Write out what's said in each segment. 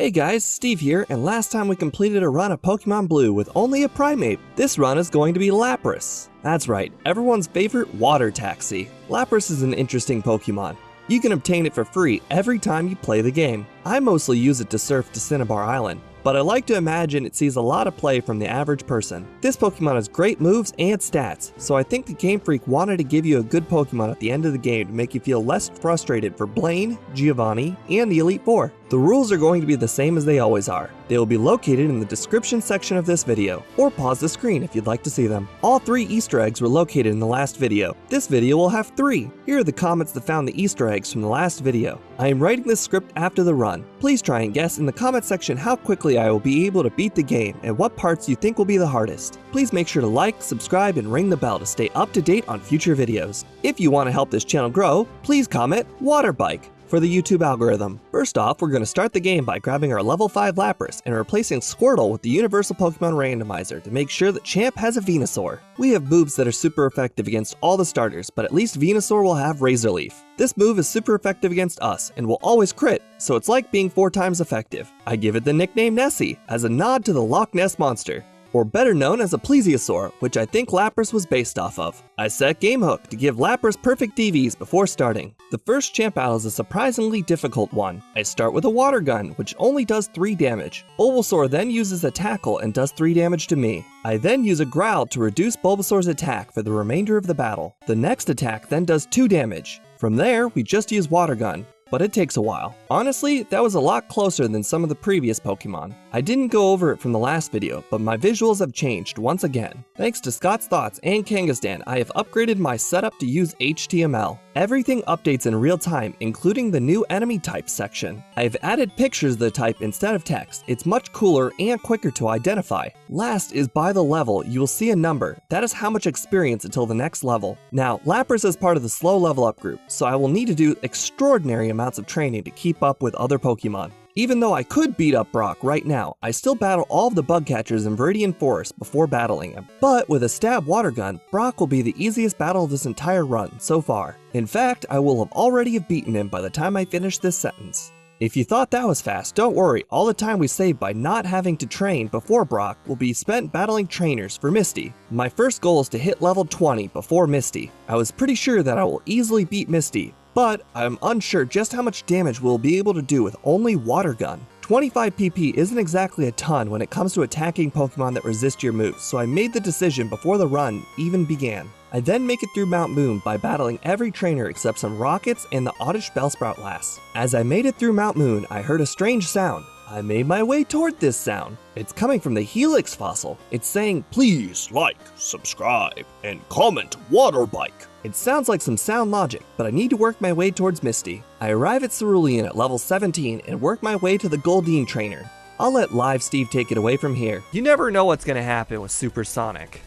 Hey guys, Steve here, and last time we completed a run of Pokemon Blue with only a Primate. This run is going to be Lapras. That's right, everyone's favorite water taxi. Lapras is an interesting Pokemon. You can obtain it for free every time you play the game. I mostly use it to surf to Cinnabar Island, but I like to imagine it sees a lot of play from the average person. This Pokemon has great moves and stats, so I think the Game Freak wanted to give you a good Pokemon at the end of the game to make you feel less frustrated for Blaine, Giovanni, and the Elite Four. The rules are going to be the same as they always are. They will be located in the description section of this video, or pause the screen if you'd like to see them. All 3 Easter eggs were located in the last video. This video will have 3. Here are the comments that found the Easter eggs from the last video. I am writing this script after the run. Please try and guess in the comment section how quickly I will be able to beat the game and what parts you think will be the hardest. Please make sure to like, subscribe, and ring the bell to stay up to date on future videos. If you want to help this channel grow, please comment Water Bike for the YouTube algorithm. First off, we're going to start the game by grabbing our level 5 Lapras and replacing Squirtle with the Universal Pokemon Randomizer to make sure that Champ has a Venusaur. We have moves that are super effective against all the starters, but at least Venusaur will have Razor Leaf. This move is super effective against us and will always crit, so it's like being 4 times effective. I give it the nickname Nessie as a nod to the Loch Ness Monster, or better known as a Plesiosaur, which I think Lapras was based off of. I set Game Hook to give Lapras perfect DVs before starting. The first champ battle is a surprisingly difficult one. I start with a Water Gun, which only does 3 damage. Bulbasaur then uses a Tackle and does 3 damage to me. I then use a Growl to reduce Bulbasaur's attack for the remainder of the battle. The next attack then does 2 damage. From there, we just use Water Gun, but it takes a while. Honestly, that was a lot closer than some of the previous Pokemon. I didn't go over it from the last video, but my visuals have changed once again. Thanks to Scott's Thoughts and Kangaskhan, I have upgraded my setup to use HTML. Everything updates in real time, including the new enemy type section. I've added pictures of the type instead of text. It's much cooler and quicker to identify. Last is by the level, you will see a number. That is how much experience until the next level. Now, Lapras is part of the slow level up group, so I will need to do extraordinary amounts of training to keep up with other Pokemon. Even though I could beat up Brock right now, I still battle all of the bug catchers in Viridian Forest before battling him. But with a stab Water Gun, Brock will be the easiest battle of this entire run so far. In fact, I will have already beaten him by the time I finish this sentence. If you thought that was fast, don't worry, all the time we saved by not having to train before Brock will be spent battling trainers for Misty. My first goal is to hit level 20 before Misty. I was pretty sure that I will easily beat Misty, but I'm unsure just how much damage we'll be able to do with only Water Gun. 25 PP isn't exactly a ton when it comes to attacking Pokemon that resist your moves, so I made the decision before the run even began. I then make it through Mount Moon by battling every trainer except some Rockets and the Oddish Bellsprout lass. As I made it through Mount Moon, I heard a strange sound. I made my way toward this sound. It's coming from the Helix fossil. It's saying, "Please like, subscribe, and comment Water Bike." It sounds like some sound logic, but I need to work my way towards Misty. I arrive at Cerulean at level 17 and work my way to the Goldeen trainer. I'll let Live Steve take it away from here. You never know what's gonna happen with Supersonic.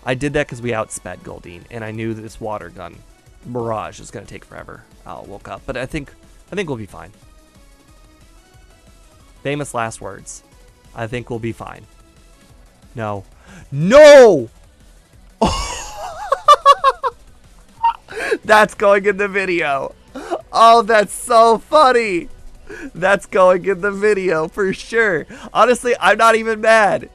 I did that because we outsped Goldeen, and I knew that this Water Gun barrage is gonna take forever. I woke up, but I think we'll be fine. Famous last words. I think we'll be fine. No. No! That's going in the video. Oh, that's so funny. That's going in the video for sure. Honestly, I'm not even mad.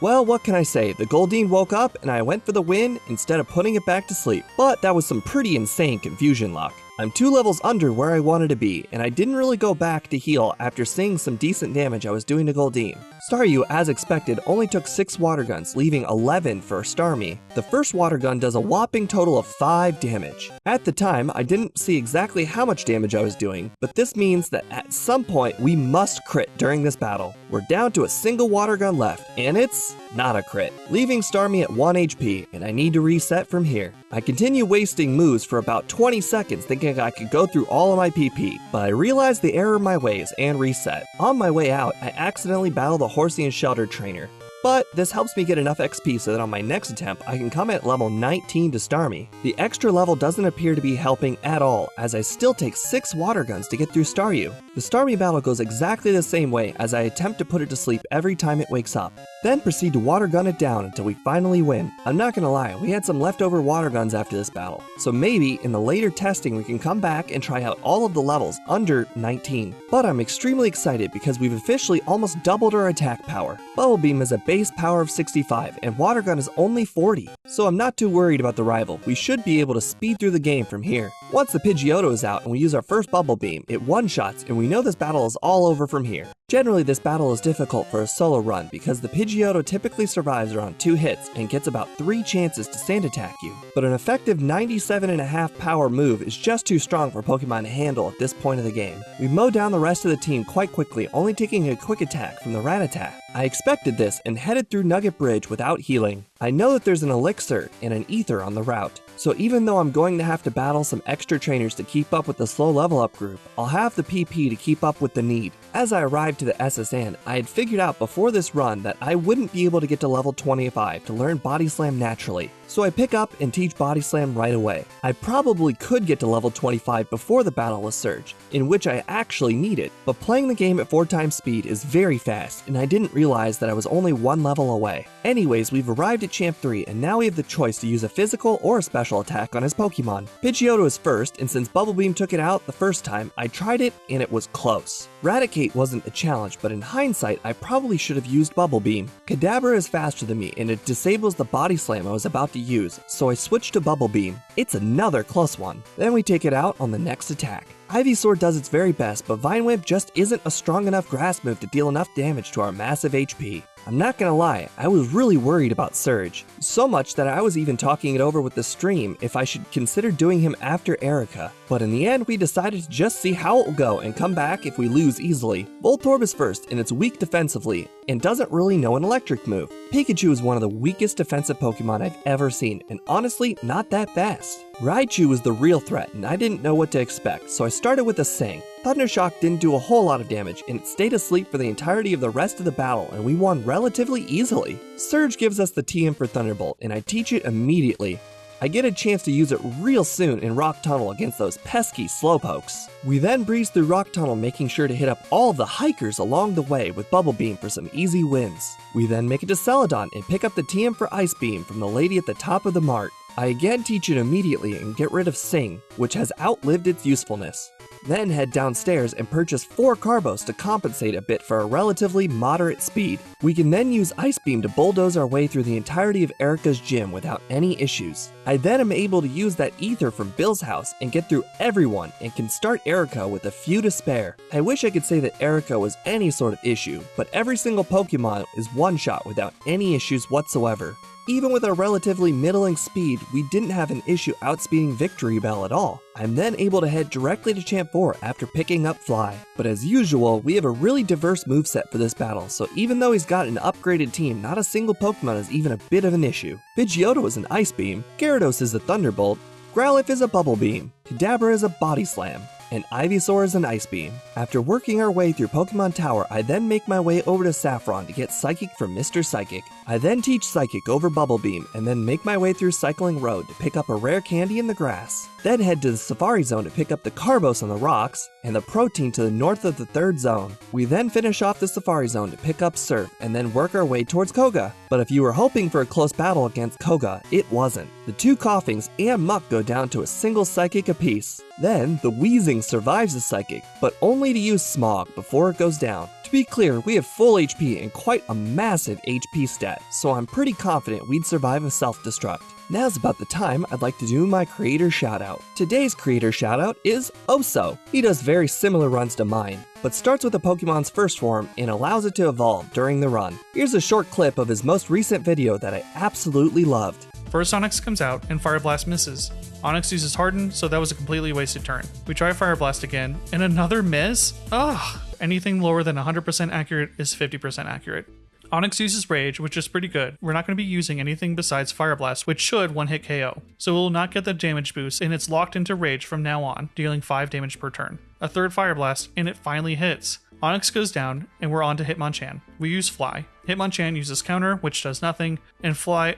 Well, what can I say? The Goldeen woke up and I went for the win instead of putting it back to sleep. But that was some pretty insane confusion luck. I'm 2 levels under where I wanted to be, and I didn't really go back to heal after seeing some decent damage I was doing to Goldeen. Staryu, as expected, only took 6 Water Guns, leaving 11 for Starmie. The first Water Gun does a whopping total of 5 damage. At the time, I didn't see exactly how much damage I was doing, but this means that at some point we must crit during this battle. We're down to a single Water Gun left, and it's not a crit, leaving Starmie at 1 HP, and I need to reset from here. I continue wasting moves for about 20 seconds thinking I could go through all of my PP, but I realized the error of my ways and reset. On my way out, I accidentally battled the Horsey and Shelter trainer. But this helps me get enough XP so that on my next attempt, I can come at level 19 to Starmie. The extra level doesn't appear to be helping at all, as I still take 6 Water Guns to get through Staryu. The Starmie battle goes exactly the same way as I attempt to put it to sleep every time it wakes up. then proceed to water gun it down until we finally win. I'm not gonna lie, we had some leftover water guns after this battle, so maybe in the later testing we can come back and try out all of the levels under 19. But I'm extremely excited because we've officially almost doubled our attack power. Bubble Beam is a base power of 65 and water gun is only 40, so I'm not too worried about the rival. We should be able to speed through the game from here. Once the Pidgeotto is out and we use our first Bubble Beam, it one-shots and we know this battle is all over from here. Generally, this battle is difficult for a solo run because the Pidgeotto typically survives around 2 hits and gets about 3 chances to sand attack you. But an effective 97.5 power move is just too strong for Pokemon to handle at this point of the game. We mow down the rest of the team quite quickly, only taking a quick attack from the Rattata. I expected this and headed through Nugget Bridge without healing. I know that there's an Elixir and an Ether on the route, so even though I'm going to have to battle some extra trainers to keep up with the slow level up group, I'll have the PP to keep up with the need. As I arrived to the SSN, I had figured out before this run that I wouldn't be able to get to level 25 to learn Body Slam naturally, so I pick up and teach Body Slam right away. I probably could get to level 25 before the battle with Surge, in which I actually need it, but playing the game at 4 times speed is very fast, and I didn't realize that I was only 1 level away. Anyways, we've arrived at Champ 3, and now we have the choice to use a physical or a special attack on his Pokemon. Pidgeotto is first, and since Bubble Beam took it out the first time, I tried it and it was close. Raticate wasn't a challenge, but in hindsight, I probably should have used Bubble Beam. Kadabra is faster than me, and it disables the Body Slam I was about to use, so I switched to Bubble Beam. It's another close one. Then we take it out on the next attack. Ivysaur does its very best, but Vine Whip just isn't a strong enough grass move to deal enough damage to our massive HP. I'm not gonna lie, I was really worried about Surge. So much that I was even talking it over with the stream if I should consider doing him after Erica. But in the end, we decided to just see how it will go and come back if we lose easily. Voltorb is first and it's weak defensively and doesn't really know an electric move. Pikachu is one of the weakest defensive Pokemon I've ever seen and honestly not that fast. Raichu was the real threat and I didn't know what to expect, so I started with a Sing. Thundershock didn't do a whole lot of damage and it stayed asleep for the entirety of the rest of the battle and we won relatively easily. Surge gives us the TM for Thunderbolt and I teach it immediately. I get a chance to use it real soon in Rock Tunnel against those pesky Slowpokes. We then breeze through Rock Tunnel, making sure to hit up all of the hikers along the way with Bubble Beam for some easy wins. We then make it to Celadon and pick up the TM for Ice Beam from the lady at the top of the mart. I again teach it immediately and get rid of Sing, which has outlived its usefulness. Then head downstairs and purchase 4 Carbos to compensate a bit for a relatively moderate speed. We can then use Ice Beam to bulldoze our way through the entirety of Erica's gym without any issues. I then am able to use that Ether from Bill's house and get through everyone and can start Erica with a few to spare. I wish I could say that Erica was any sort of issue, but every single Pokemon is one-shot without any issues whatsoever. Even with our relatively middling speed, we didn't have an issue outspeeding Victory Bell at all. I'm then able to head directly to Champ 4 after picking up Fly. But as usual, we have a really diverse moveset for this battle, so even though he's got an upgraded team, not a single Pokemon is even a bit of an issue. Pidgeotto is an Ice Beam, Gyarados is a Thunderbolt, Growlithe is a Bubble Beam, Kadabra is a Body Slam, and Ivysaur is an Ice Beam. After working our way through Pokemon Tower, I then make my way over to Saffron to get Psychic from Mr. Psychic. I then teach Psychic over Bubble Beam and then make my way through Cycling Road to pick up a rare candy in the grass. Then head to the Safari Zone to pick up the Carbos on the rocks and the Protein to the north of the 3rd zone. We then finish off the Safari Zone to pick up Surf and then work our way towards Koga. But if you were hoping for a close battle against Koga, it wasn't. The 2 Coughings and Muck go down to a single Psychic apiece. Then the Wheezing survives the Psychic, but only to use Smog before it goes down. To be clear, we have full HP and quite a massive HP stat, so I'm pretty confident we'd survive a self-destruct. Now's about the time I'd like to do my creator shoutout. Today's creator shoutout is Oso. He does very similar runs to mine, but starts with a Pokemon's first form and allows it to evolve during the run. Here's a short clip of his most recent video that I absolutely loved. First Onyx comes out and Fire Blast misses. Onyx uses Harden, so that was a completely wasted turn. We try Fire Blast again, and another miss? Ugh! Anything lower than 100% accurate is 50% accurate. Onyx uses Rage, which is pretty good. We're not going to be using anything besides Fire Blast, which should one-hit KO. So it will not get the damage boost, and it's locked into Rage from now on, dealing 5 damage per turn. A third Fire Blast, and it finally hits. Onyx goes down, and we're on to Hitmonchan. We use Fly. Hitmonchan uses Counter, which does nothing, and Fly...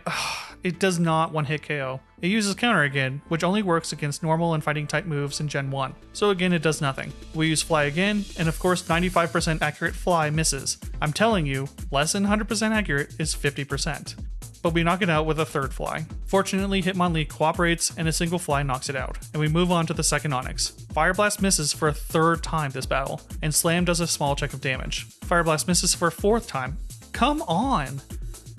it does not one-hit KO. It uses Counter again, which only works against normal and fighting type moves in Gen 1. So again, it does nothing. We use Fly again, and of course 95% accurate Fly misses. I'm telling you, less than 100% accurate is 50%. But we knock it out with a third Fly. Fortunately, Hitmonlee cooperates and a single Fly knocks it out, and we move on to the second Onyx. Fire Blast misses for a third time this battle, and Slam does a small check of damage. Fire Blast misses for a fourth time. Come on!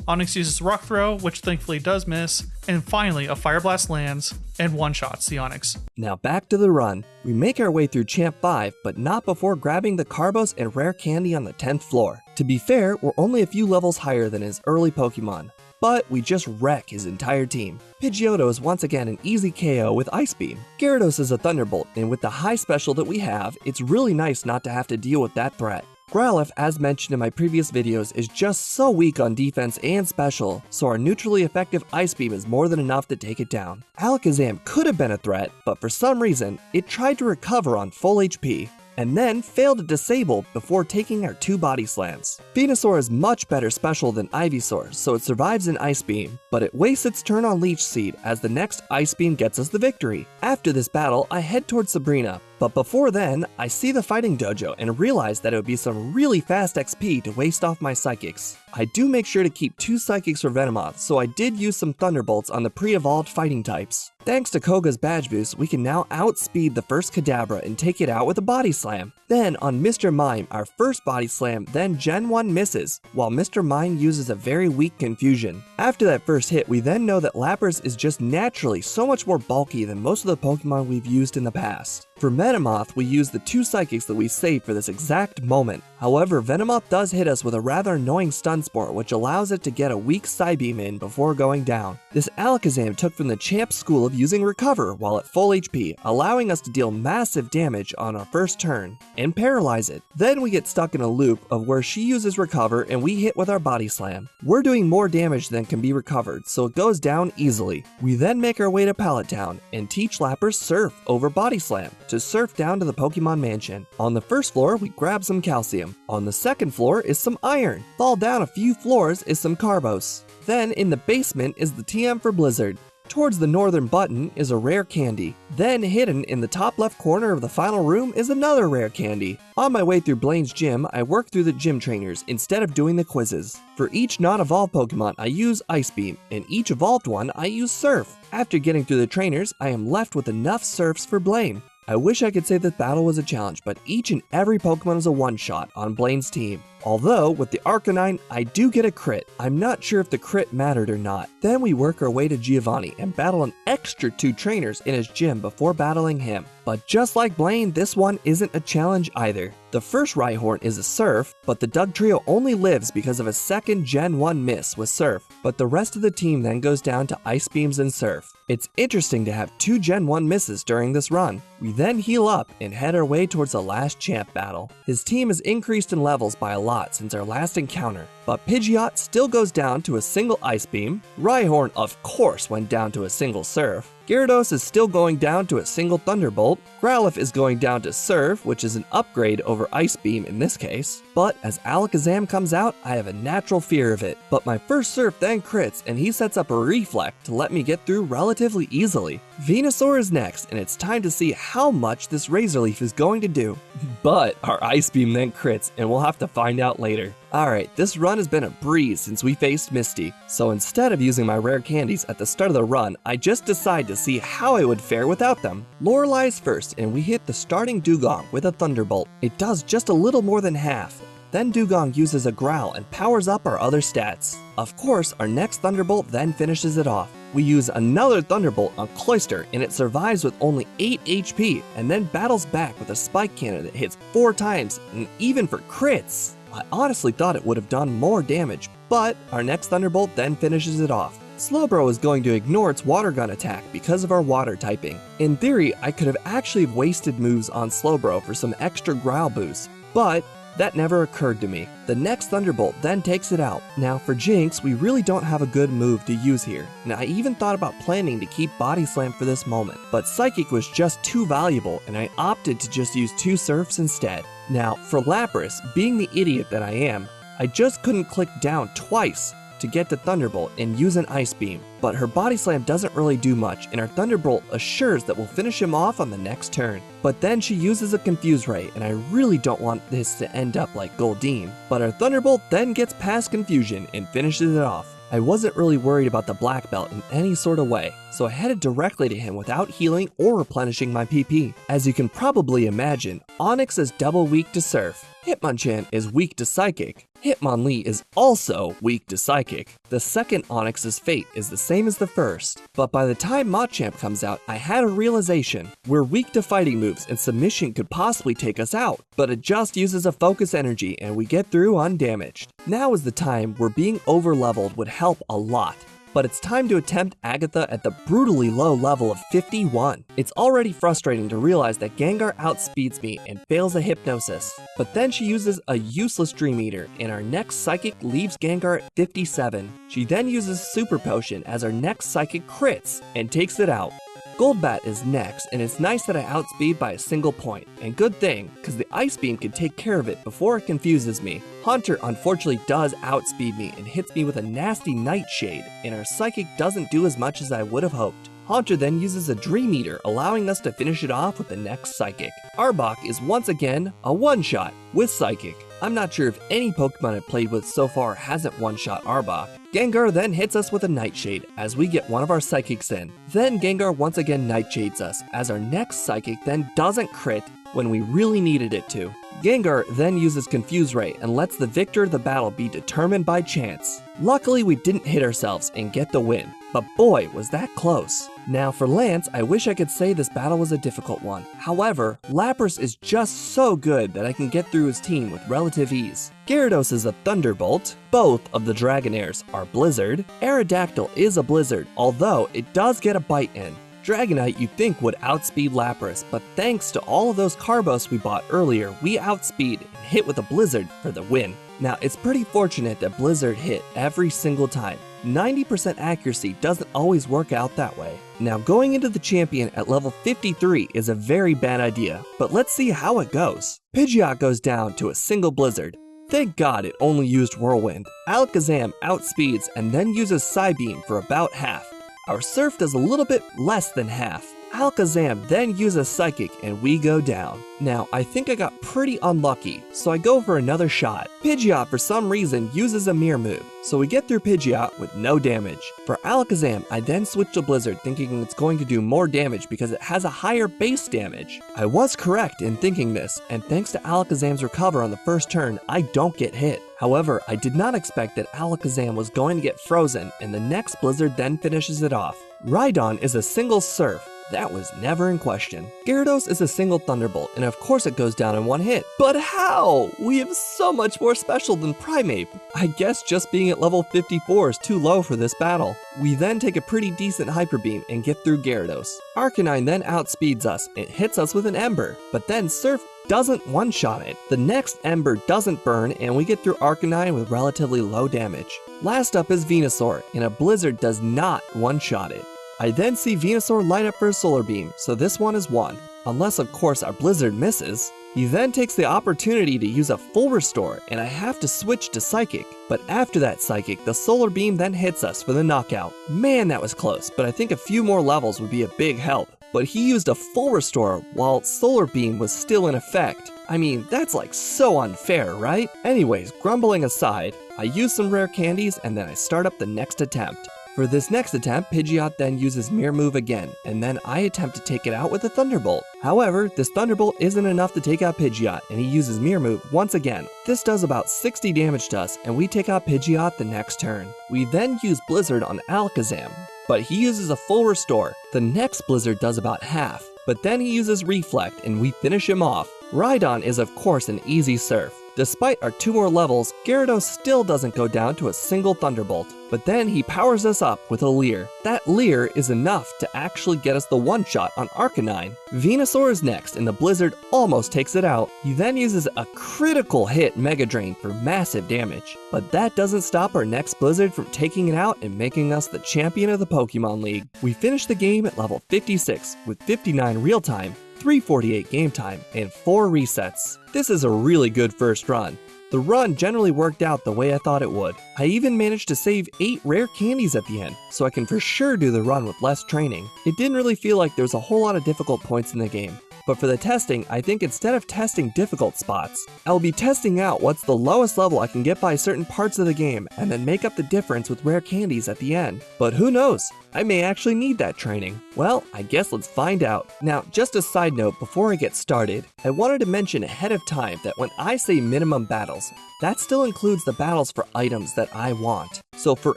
Onyx uses Rock Throw, which thankfully does miss, and finally a Fire Blast lands and one-shots the Onyx. Now back to the run. We make our way through Champ 5, but not before grabbing the Carbos and Rare Candy on the 10th floor. To be fair, we're only a few levels higher than his early Pokemon, but we just wreck his entire team. Pidgeot is once again an easy KO with Ice Beam. Gyarados is a Thunderbolt, and with the high special that we have, it's really nice not to have to deal with that threat. Growlithe, as mentioned in my previous videos, is just so weak on defense and special, so our neutrally effective Ice Beam is more than enough to take it down. Alakazam could have been a threat, but for some reason, it tried to recover on full HP, and then failed to disable before taking our 2 body slams. Venusaur is much better special than Ivysaur, so it survives an Ice Beam, but it wastes its turn on Leech Seed as the next Ice Beam gets us the victory. After this battle, I head towards Sabrina, but before then, I see the fighting dojo and realize that it would be some really fast XP to waste off my Psychics. I do make sure to keep 2 Psychics for Venomoth, so I did use some Thunderbolts on the pre-evolved fighting types. Thanks to Koga's badge boost, we can now outspeed the first Kadabra and take it out with a Body Slam. Then on Mr. Mime, our first Body Slam, then Gen 1 misses, while Mr. Mime uses a very weak Confusion. After that first hit, we then know that Lapras is just naturally so much more bulky than most of the Pokemon we've used in the past. For Venomoth, we use the 2 Psychics that we saved for this exact moment. However, Venomoth does hit us with a rather annoying Stun Spore, which allows it to get a weak Psybeam in before going down. This Alakazam took from the Champ school of using Recover while at full HP, allowing us to deal massive damage on our first turn, and paralyze it. Then we get stuck in a loop of where she uses Recover and we hit with our Body Slam. We're doing more damage than can be recovered, so it goes down easily. We then make our way to Pallet Town and teach Lapras Surf over Body Slam to surf down to the Pokemon Mansion. On the first floor, we grab some Calcium. On the second floor is some Iron. Fall down a few floors is some Carbos. Then in the basement is the TM for Blizzard. Towards the northern button is a Rare Candy. Then hidden in the top left corner of the final room is another Rare Candy. On my way through Blaine's gym, I work through the gym trainers instead of doing the quizzes. For each non-evolved Pokemon, I use Ice Beam, and each evolved one, I use Surf. After getting through the trainers, I am left with enough Surfs for Blaine. I wish I could say this battle was a challenge, but each and every Pokemon is a one-shot on Blaine's team. Although, with the Arcanine, I do get a crit. I'm not sure if the crit mattered or not. Then we work our way to Giovanni and battle an extra 2 trainers in his gym before battling him. But just like Blaine, this one isn't a challenge either. The first Rhyhorn is a Surf, but the Dugtrio only lives because of a second Gen 1 miss with Surf, but the rest of the team then goes down to Ice Beams and Surf. It's interesting to have 2 Gen 1 misses during this run. We then heal up and head our way towards the last champ battle. His team has increased in levels by a lot since our last encounter, but Pidgeot still goes down to a single Ice Beam, Rhyhorn of course went down to a single Surf, Gyarados is still going down to a single Thunderbolt, Growlithe is going down to Surf, which is an upgrade over Ice Beam in this case, but as Alakazam comes out, I have a natural fear of it. But my first Surf then crits and he sets up a Reflect to let me get through relatively easily. Venusaur is next, and it's time to see how much this Razor Leaf is going to do. But our Ice Beam then crits, and we'll have to find out later. Alright, this run has been a breeze since we faced Misty, so instead of using my rare candies at the start of the run, I just decide to see how I would fare without them. Lorelei is first, and we hit the starting Dugong with a Thunderbolt. It does just a little more than half. Then Dugong uses a Growl and powers up our other stats. Of course, our next Thunderbolt then finishes it off. We use another Thunderbolt on Cloyster and it survives with only 8 HP and then battles back with a Spike Cannon that hits 4 times and even for crits. I honestly thought it would have done more damage, but our next Thunderbolt then finishes it off. Slowbro is going to ignore its Water Gun attack because of our water typing. In theory, I could have actually wasted moves on Slowbro for some extra Growl boost, but that never occurred to me. The next Thunderbolt then takes it out. Now for Jinx, we really don't have a good move to use here, and I even thought about planning to keep Body Slam for this moment, but Psychic was just too valuable and I opted to just use 2 Surfs instead. Now for Lapras, being the idiot that I am, I just couldn't click down twice to get to Thunderbolt and use an Ice Beam, but her Body Slam doesn't really do much, and our Thunderbolt assures that we'll finish him off on the next turn. But then she uses a Confuse Ray, and I really don't want this to end up like Goldeen, but our Thunderbolt then gets past Confusion and finishes it off. I wasn't really worried about the black belt in any sort of way, so I headed directly to him without healing or replenishing my PP. As you can probably imagine, Onyx is double weak to Surf, Hitmonchan is weak to Psychic, Hitmonlee is also weak to Psychic. The second Onyx's fate is the same as the first, but by the time Machamp comes out, I had a realization. We're weak to fighting moves and Submission could possibly take us out, but it just uses a focus energy and we get through undamaged. Now is the time where being over-leveled would help a lot. But it's time to attempt Agatha at the brutally low level of 51. It's already frustrating to realize that Gengar outspeeds me and fails a Hypnosis, but then she uses a useless Dream Eater and our next Psychic leaves Gengar at 57. She then uses Super Potion as our next Psychic crits and takes it out. Golbat is next, and it's nice that I outspeed by a single point, and good thing, because the Ice Beam can take care of it before it confuses me. Haunter unfortunately does outspeed me and hits me with a nasty Nightshade, and our Psychic doesn't do as much as I would have hoped. Haunter then uses a Dream Eater, allowing us to finish it off with the next Psychic. Arbok is once again a one-shot with Psychic. I'm not sure if any Pokemon I've played with so far hasn't one-shot Arbok. Gengar then hits us with a Nightshade as we get one of our Psychics in. Then Gengar once again Nightshades us as our next Psychic then doesn't crit when we really needed it to. Gengar then uses Confuse Ray and lets the victor of the battle be determined by chance. Luckily we didn't hit ourselves and get the win, but boy was that close. Now for Lance, I wish I could say this battle was a difficult one. However, Lapras is just so good that I can get through his team with relative ease. Gyarados is a Thunderbolt, both of the Dragonairs are Blizzard, Aerodactyl is a Blizzard, although it does get a bite in. Dragonite you'd think would outspeed Lapras, but thanks to all of those Carbos we bought earlier, we outspeed and hit with a Blizzard for the win. Now it's pretty fortunate that Blizzard hit every single time. 90% accuracy doesn't always work out that way. Now going into the champion at level 53 is a very bad idea, but let's see how it goes. Pidgeot goes down to a single Blizzard. Thank God it only used Whirlwind. Alakazam outspeeds and then uses Psybeam for about half. Our Surf does a little bit less than half. Alakazam then uses Psychic and we go down. Now, I think I got pretty unlucky, so I go for another shot. Pidgeot for some reason uses a Mirror move, so we get through Pidgeot with no damage. For Alakazam, I then switch to Blizzard thinking it's going to do more damage because it has a higher base damage. I was correct in thinking this, and thanks to Alakazam's recover on the first turn, I don't get hit. However, I did not expect that Alakazam was going to get frozen, and the next Blizzard then finishes it off. Rhydon is a single Surf. That was never in question. Gyarados is a single Thunderbolt, and of course it goes down in one hit. But how? We have so much more special than Primeape. I guess just being at level 54 is too low for this battle. We then take a pretty decent Hyper Beam and get through Gyarados. Arcanine then outspeeds us and hits us with an Ember, but then Surf doesn't one-shot it. The next Ember doesn't burn and we get through Arcanine with relatively low damage. Last up is Venusaur, and a Blizzard does not one-shot it. I then see Venusaur line up for a Solar Beam, so this one is won. Unless of course our Blizzard misses. He then takes the opportunity to use a full restore, and I have to switch to Psychic. But after that Psychic, the Solar Beam then hits us for the knockout. Man, that was close, but I think a few more levels would be a big help. But he used a full restore while Solar Beam was still in effect. I mean, that's like so unfair, right? Anyways, grumbling aside, I use some rare candies and then I start up the next attempt. For this next attempt, Pidgeot then uses Mirror Move again, and then I attempt to take it out with a Thunderbolt. However, this Thunderbolt isn't enough to take out Pidgeot, and he uses Mirror Move once again. This does about 60 damage to us, and we take out Pidgeot the next turn. We then use Blizzard on Alakazam, but he uses a full restore. The next Blizzard does about half, but then he uses Reflect, and we finish him off. Rhydon is of course an easy Surf. Despite our 2 more levels, Gyarados still doesn't go down to a single Thunderbolt, but then he powers us up with a Leer. That Leer is enough to actually get us the one-shot on Arcanine. Venusaur is next, and the Blizzard almost takes it out. He then uses a critical hit Mega Drain for massive damage, but that doesn't stop our next Blizzard from taking it out and making us the champion of the Pokemon League. We finish the game at level 56 with 59 real time, 348 game time, and 4 resets. This is a really good first run. The run generally worked out the way I thought it would. I even managed to save 8 rare candies at the end, so I can for sure do the run with less training. It didn't really feel like there was a whole lot of difficult points in the game. But for the testing, I think instead of testing difficult spots, I will be testing out what's the lowest level I can get by certain parts of the game and then make up the difference with rare candies at the end. But who knows? I may actually need that training. Well, I guess let's find out. Now, just a side note before I get started, I wanted to mention ahead of time that when I say minimum battles, that still includes the battles for items that I want. So for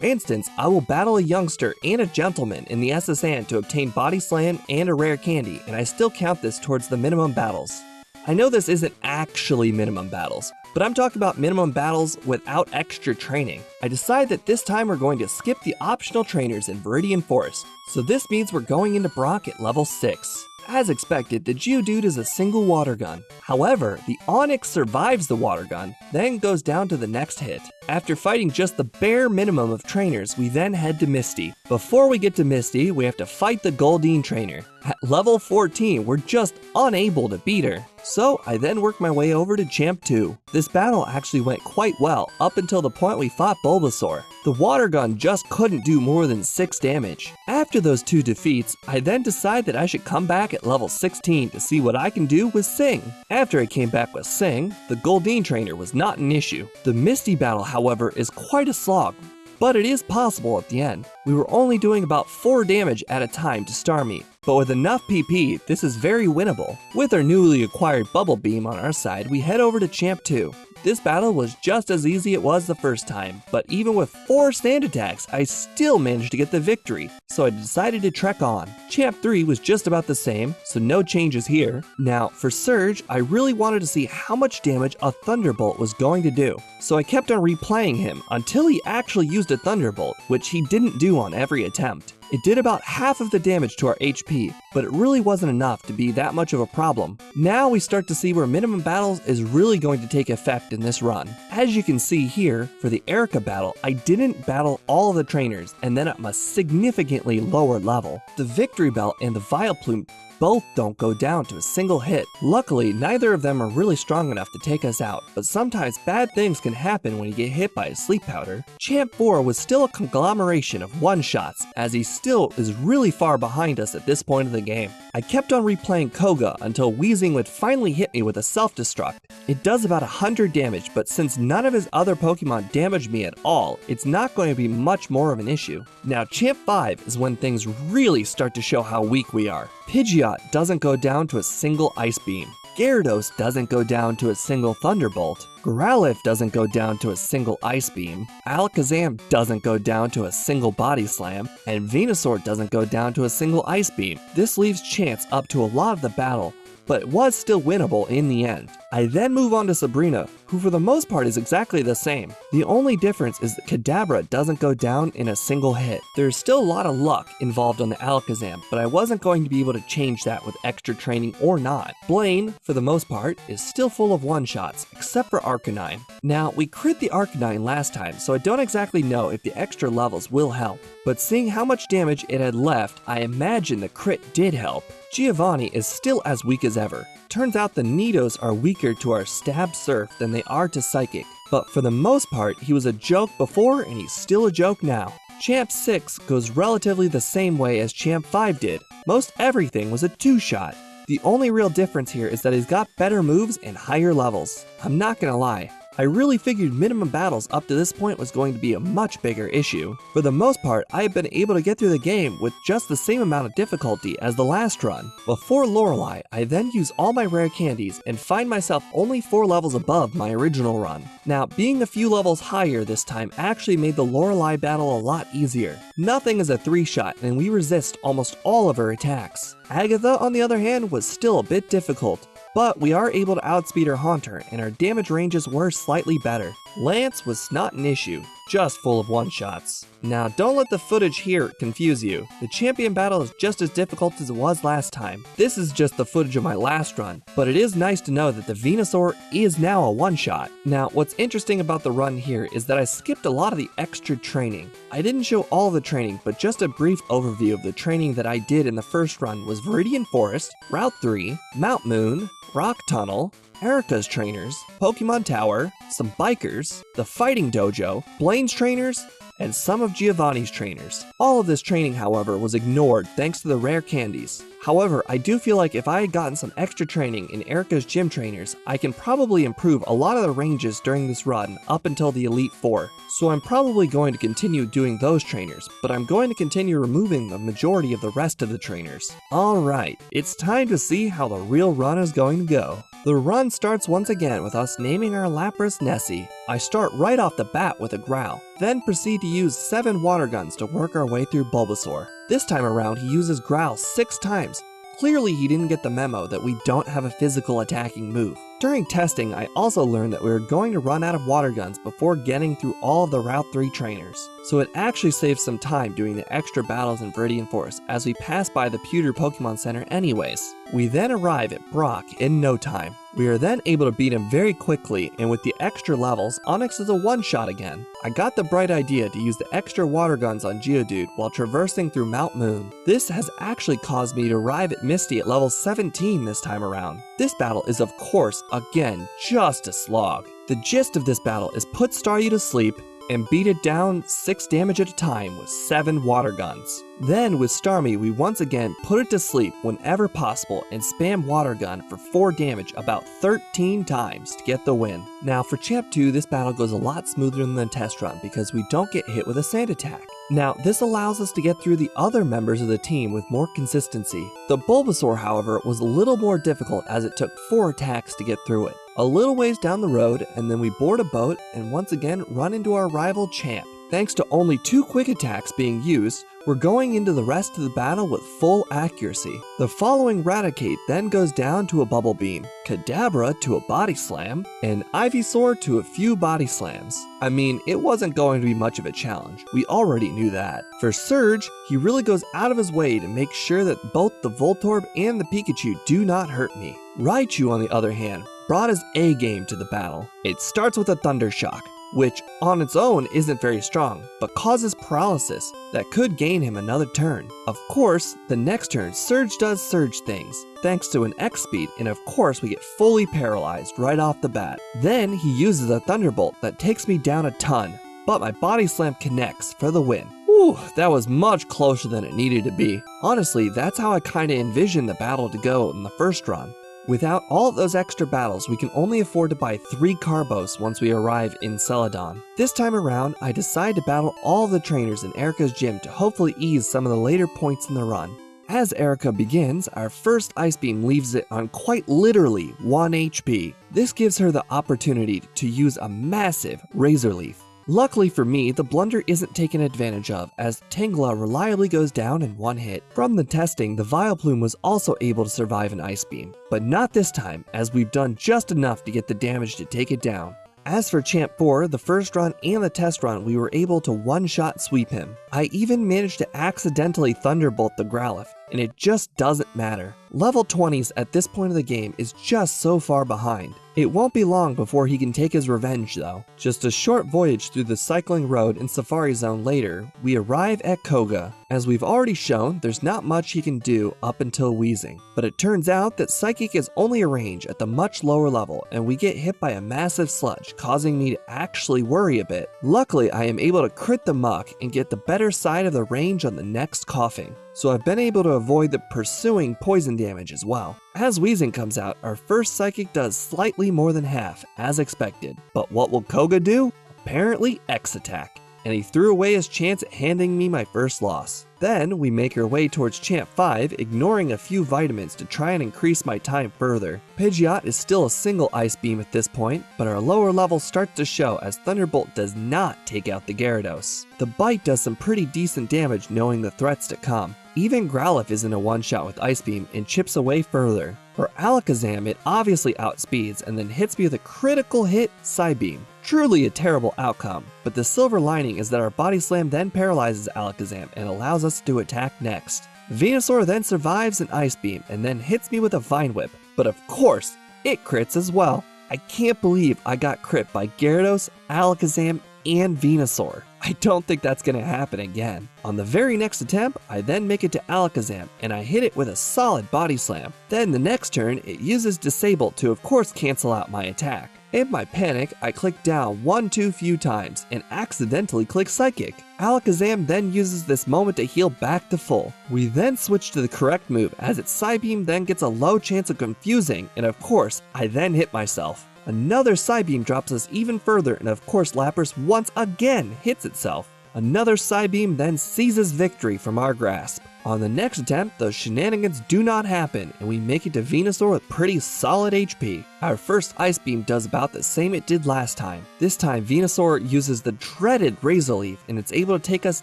instance, I will battle a youngster and a gentleman in the SSN to obtain Body Slam and a rare candy, and I still count this towards the minimum battles. I know this isn't actually minimum battles, but I'm talking about minimum battles without extra training. I decided that this time we're going to skip the optional trainers in Viridian Forest, so this means we're going into Brock at level 6. As expected, the Geodude is a single water gun. However, the Onyx survives the water gun, then goes down to the next hit. After fighting just the bare minimum of trainers, we then head to Misty. Before we get to Misty, we have to fight the Goldeen trainer. At level 14, we're just unable to beat her. So I then work my way over to Champ 2. This battle actually went quite well up until the point we fought Bulbasaur. The water gun just couldn't do more than 6 damage. After those 2 defeats, I then decide that I should come back at level 16 to see what I can do with Sing. After I came back with Sing, the Goldeen trainer was not an issue. The Misty battle, however, is quite a slog, but it is possible at the end. We were only doing about 4 damage at a time to Starmie, but with enough PP, this is very winnable. With our newly acquired Bubble Beam on our side, we head over to Champ 2. This battle was just as easy as it was the first time, but even with 4 stand attacks, I still managed to get the victory, so I decided to trek on. Champ 3 was just about the same, so no changes here. Now, for Surge, I really wanted to see how much damage a Thunderbolt was going to do, so I kept on replaying him until he actually used a Thunderbolt, which he didn't do on every attempt. It did about half of the damage to our HP, but it really wasn't enough to be that much of a problem. Now we start to see where minimum battles is really going to take effect in this run. As you can see here, for the Erica battle, I didn't battle all of the trainers and then at a significantly lower level. The Victory Belt and the Vileplume both don't go down to a single hit. Luckily, neither of them are really strong enough to take us out, but sometimes bad things can happen when you get hit by a sleep powder. Champ 4 was still a conglomeration of one-shots, as he still is really far behind us at this point of the game. I kept on replaying Koga until Weezing would finally hit me with a self-destruct. It does about 100 damage, but since none of his other Pokemon damaged me at all, it's not going to be much more of an issue. Now, Champ 5 is when things really start to show how weak we are. Pidgeot doesn't go down to a single Ice Beam. Gyarados doesn't go down to a single Thunderbolt. Growlithe doesn't go down to a single Ice Beam. Alakazam doesn't go down to a single Body Slam. And Venusaur doesn't go down to a single Ice Beam. This leaves chance up to a lot of the battle, but it was still winnable in the end. I then move on to Sabrina, who for the most part is exactly the same. The only difference is that Kadabra doesn't go down in a single hit. There's still a lot of luck involved on the Alakazam, but I wasn't going to be able to change that with extra training or not. Blaine, for the most part, is still full of one-shots, except for Arcanine. Now, we crit the Arcanine last time, so I don't exactly know if the extra levels will help, but seeing how much damage it had left, I imagine the crit did help. Giovanni is still as weak as ever. Turns out the Nidos are weaker to our Stab Surf than they are to Psychic, but for the most part, he was a joke before and he's still a joke now. Champ 6 goes relatively the same way as Champ 5 did. Most everything was a 2-shot. The only real difference here is that he's got better moves and higher levels. I'm not gonna lie, I really figured minimum battles up to this point was going to be a much bigger issue. For the most part, I have been able to get through the game with just the same amount of difficulty as the last run. Before Lorelei, I then use all my rare candies and find myself only 4 levels above my original run. Now, being a few levels higher this time actually made the Lorelei battle a lot easier. Nothing is a 3-shot and we resist almost all of her attacks. Agatha, on the other hand, was still a bit difficult, but we are able to outspeed her Haunter, and our damage ranges were slightly better. Lance was not an issue, just full of one-shots. Now, don't let the footage here confuse you. The champion battle is just as difficult as it was last time. This is just the footage of my last run, but it is nice to know that the Venusaur is now a one-shot. Now, what's interesting about the run here is that I skipped a lot of the extra training. I didn't show all of the training, but just a brief overview of the training that I did in the first run was Viridian Forest, Route 3, Mount Moon, Rock Tunnel, Erica's trainers, Pokemon Tower, some bikers, the fighting dojo, Blaine's trainers, and some of Giovanni's trainers. All of this training, however, was ignored thanks to the rare candies. However, I do feel like if I had gotten some extra training in Erica's gym trainers, I can probably improve a lot of the ranges during this run up until the Elite Four. So I'm probably going to continue doing those trainers, but I'm going to continue removing the majority of the rest of the trainers. Alright, it's time to see how the real run is going to go. The run starts once again with us naming our Lapras Nessie. I start right off the bat with a growl, then proceed to use 7 water guns to work our way through Bulbasaur. This time around he uses growl 6 times. Clearly he didn't get the memo that we don't have a physical attacking move. During testing, I also learned that we were going to run out of water guns before getting through all of the Route 3 trainers, so it actually saves some time doing the extra battles in Viridian Forest as we pass by the Pewter Pokemon Center anyways. We then arrive at Brock in no time. We are then able to beat him very quickly, and with the extra levels, Onyx is a one-shot again. I got the bright idea to use the extra water guns on Geodude while traversing through Mount Moon. This has actually caused me to arrive at Misty at level 17 this time around. This battle is of course, again, just a slog. The gist of this battle is put Staryu to sleep and beat it down 6 damage at a time with 7 water guns. Then with Starmie, we once again put it to sleep whenever possible and spam water gun for 4 damage about 13 times to get the win. Now for Champ 2, this battle goes a lot smoother than the test run because we don't get hit with a sand attack. Now this allows us to get through the other members of the team with more consistency. The Bulbasaur, however, was a little more difficult as it took 4 attacks to get through it. A little ways down the road, and then we board a boat and once again run into our rival Champ. Thanks to only 2 quick attacks being used, we're going into the rest of the battle with full accuracy. The following Raticate then goes down to a Bubble Beam, Kadabra to a Body Slam, and Ivysaur to a few Body Slams. I mean, it wasn't going to be much of a challenge, we already knew that. For Surge, he really goes out of his way to make sure that both the Voltorb and the Pikachu do not hurt me. Raichu, on the other hand, brought his A game to the battle. It starts with a Thunder Shock, which on its own isn't very strong, but causes paralysis that could gain him another turn. Of course, the next turn, Surge does Surge things, thanks to an X speed, and of course we get fully paralyzed right off the bat. Then he uses a Thunderbolt that takes me down a ton, but my Body Slam connects for the win. Whew, that was much closer than it needed to be. Honestly, that's how I kinda envisioned the battle to go in the first run. Without all of those extra battles, we can only afford to buy 3 Carbos once we arrive in Celadon. This time around, I decide to battle all of the trainers in Erica's gym to hopefully ease some of the later points in the run. As Erica begins, our first Ice Beam leaves it on quite literally 1 HP. This gives her the opportunity to use a massive Razor Leaf. Luckily for me, the blunder isn't taken advantage of, as Tangela reliably goes down in 1 hit. From the testing, the Vileplume was also able to survive an Ice Beam, but not this time, as we've done just enough to get the damage to take it down. As for Champ 4, the first run and the test run, we were able to one-shot sweep him. I even managed to accidentally Thunderbolt the Growlithe, and it just doesn't matter. Level 20s at this point of the game is just so far behind. It won't be long before he can take his revenge though. Just a short voyage through the Cycling Road and Safari Zone later, we arrive at Koga. As we've already shown, there's not much he can do up until Wheezing. But it turns out that Psychic is only a range at the much lower level, and we get hit by a massive sludge, causing me to actually worry a bit. Luckily, I am able to crit the muck and get the better side of the range on the next Coughing, so I've been able to avoid the pursuing poison damage as well. As Wheezing comes out, our first Psychic does slightly more than half, as expected. But what will Koga do? Apparently X Attack, and he threw away his chance at handing me my first loss. Then we make our way towards Champ 5, ignoring a few vitamins to try and increase my time further. Pidgeot is still a single Ice Beam at this point, but our lower level starts to show as Thunderbolt does not take out the Gyarados. The Bite does some pretty decent damage knowing the threats to come. Even Growlithe is in a one-shot with Ice Beam and chips away further. For Alakazam, it obviously outspeeds and then hits me with a critical hit Psybeam. Truly a terrible outcome, but the silver lining is that our Body Slam then paralyzes Alakazam and allows us to attack next. Venusaur then survives an Ice Beam and then hits me with a Vine Whip, but of course, it crits as well. I can't believe I got crit by Gyarados, Alakazam, and Venusaur. I don't think that's gonna happen again. On the very next attempt, I then make it to Alakazam, and I hit it with a solid body slam. Then the next turn, it uses Disable to of course cancel out my attack. In my panic, I click down one too few times and accidentally click Psychic. Alakazam then uses this moment to heal back to full. We then switch to the correct move as its Psybeam then gets a low chance of confusing, and of course, I then hit myself. Another Psybeam drops us even further, and of course Lapras once again hits itself. Another Psybeam then seizes victory from our grasp. On the next attempt, those shenanigans do not happen, and we make it to Venusaur with pretty solid HP. Our first Ice Beam does about the same it did last time. This time, Venusaur uses the dreaded Razor Leaf, and it's able to take us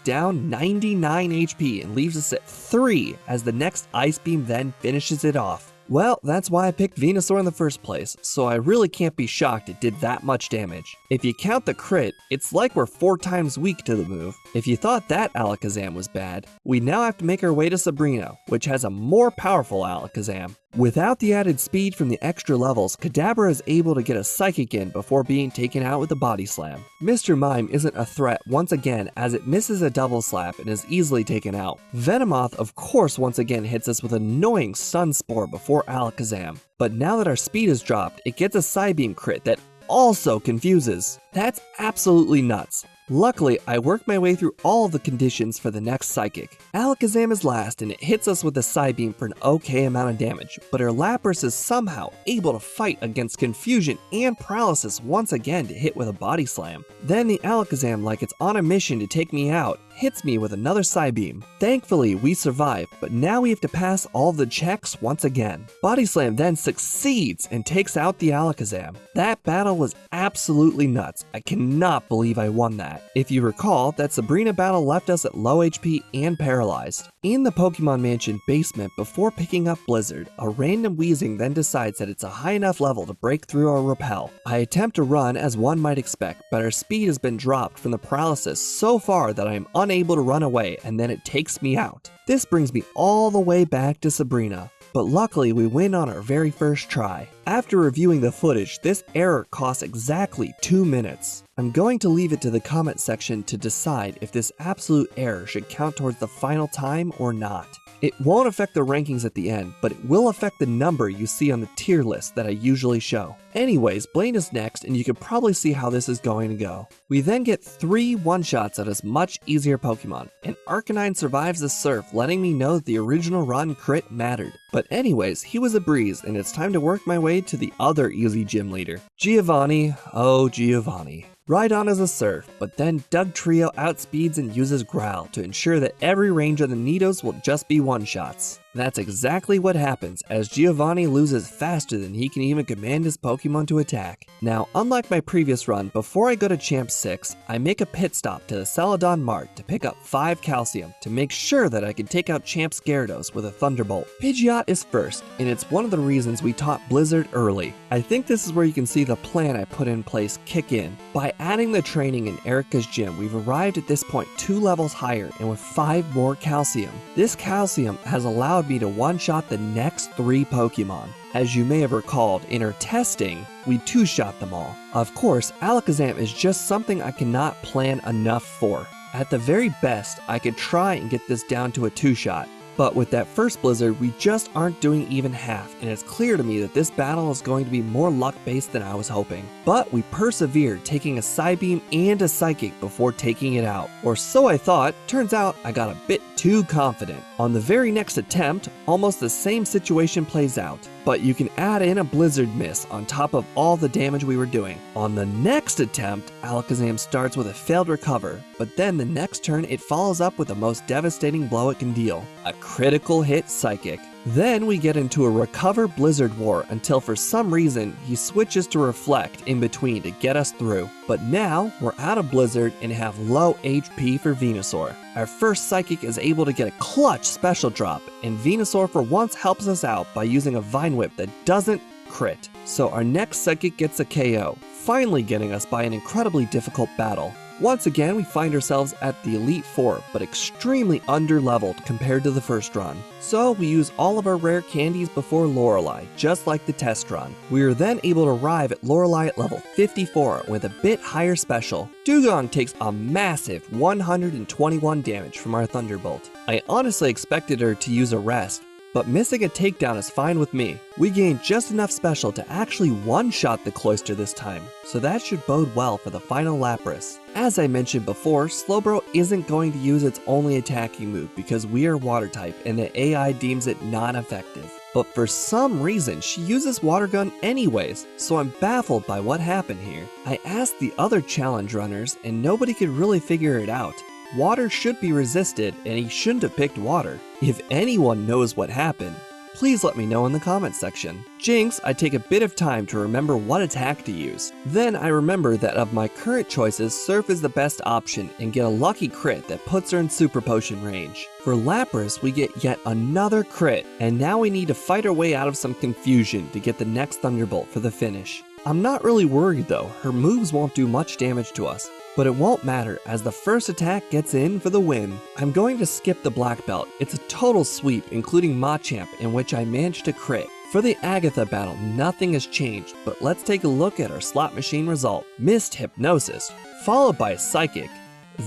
down 99 HP and leaves us at 3 as the next Ice Beam then finishes it off. Well, that's why I picked Venusaur in the first place, so I really can't be shocked it did that much damage. If you count the crit, it's like we're 4 times weak to the move. If you thought that Alakazam was bad, we now have to make our way to Sabrina, which has a more powerful Alakazam. Without the added speed from the extra levels, Kadabra is able to get a Psychic in before being taken out with a Body Slam. Mr. Mime isn't a threat once again as it misses a Double Slap and is easily taken out. Venomoth of course once again hits us with an annoying Sun Spore before Alakazam. But now that our speed is dropped, it gets a Psybeam crit that also confuses. That's absolutely nuts. Luckily, I worked my way through all of the conditions for the next Psychic. Alakazam is last and it hits us with a Psybeam for an okay amount of damage, but our Lapras is somehow able to fight against Confusion and Paralysis once again to hit with a Body Slam. Then the Alakazam, like it's on a mission to take me out, hits me with another Psybeam. Thankfully, we survive, but now we have to pass all the checks once again. Body Slam then succeeds and takes out the Alakazam. That battle was absolutely nuts. I cannot believe I won that. If you recall, that Sabrina battle left us at low HP and paralyzed. In the Pokemon Mansion basement before picking up Blizzard, a random Weezing then decides that it's a high enough level to break through our repel. I attempt to run as one might expect, but our speed has been dropped from the paralysis so far that I am unable to run away and then it takes me out. This brings me all the way back to Sabrina. But luckily we win on our very first try. After reviewing the footage, this error costs exactly 2 minutes. I'm going to leave it to the comment section to decide if this absolute error should count towards the final time or not. It won't affect the rankings at the end, but it will affect the number you see on the tier list that I usually show. Anyways, Blaine is next and you can probably see how this is going to go. We then get 3 one-shots at his much easier Pokemon, and Arcanine survives the surf, letting me know that the original run crit mattered. But anyways, he was a breeze and it's time to work my way to the other easy gym leader. Giovanni, oh Giovanni. Rhydon is a surf, but then Doug Trio outspeeds and uses Growl to ensure that every range of the Nidos will just be one-shots. That's exactly what happens, as Giovanni loses faster than he can even command his Pokemon to attack. Now, unlike my previous run, before I go to Champ 6, I make a pit stop to the Celadon Mart to pick up 5 Calcium to make sure that I can take out Champ's Gyarados with a Thunderbolt. Pidgeot is first, and it's one of the reasons we taught Blizzard early. I think this is where you can see the plan I put in place kick in. By adding the training in Erica's gym, we've arrived at this point 2 levels higher and with 5 more Calcium. This Calcium has allowed me to one-shot the next 3 Pokemon. As you may have recalled, in our testing, we 2-shot them all. Of course, Alakazam is just something I cannot plan enough for. At the very best, I could try and get this down to a 2-shot. But with that first Blizzard, we just aren't doing even half, and it's clear to me that this battle is going to be more luck-based than I was hoping. But we persevered, taking a Psybeam and a Psychic before taking it out. Or so I thought. Turns out I got a bit too confident. On the very next attempt, almost the same situation plays out. But you can add in a Blizzard miss on top of all the damage we were doing. On the next attempt, Alakazam starts with a failed recover, but then the next turn it follows up with the most devastating blow it can deal, a critical hit Psychic. Then we get into a recover Blizzard war until for some reason he switches to Reflect in between to get us through. But now we're out of Blizzard and have low HP for Venusaur. Our first Psychic is able to get a clutch special drop, and Venusaur for once helps us out by using a Vine Whip that doesn't crit. So our next Psychic gets a KO, finally getting us by an incredibly difficult battle. Once again, we find ourselves at the Elite Four, but extremely underleveled compared to the first run. So we use all of our rare candies before Lorelei, just like the test run. We are then able to arrive at Lorelei at level 54 with a bit higher special. Dugong takes a massive 121 damage from our Thunderbolt. I honestly expected her to use a rest, but missing a takedown is fine with me. We gained just enough special to actually one-shot the Cloyster this time, so that should bode well for the final Lapras. As I mentioned before, Slowbro isn't going to use its only attacking move because we are water type and the AI deems it non-effective. But for some reason, she uses Water Gun anyways, so I'm baffled by what happened here. I asked the other challenge runners and nobody could really figure it out. Water should be resisted and he shouldn't have picked water. If anyone knows what happened, please let me know in the comments section. Jinx, I take a bit of time to remember what attack to use. Then I remember that of my current choices, Surf is the best option and get a lucky crit that puts her in Super Potion range. For Lapras, we get yet another crit, and now we need to fight our way out of some confusion to get the next Thunderbolt for the finish. I'm not really worried though, her moves won't do much damage to us. But it won't matter as the first attack gets in for the win. I'm going to skip the black belt. It's a total sweep including Machamp in which I managed to crit. For the Agatha battle, nothing has changed, but let's take a look at our slot machine result. Missed Hypnosis, followed by a Psychic,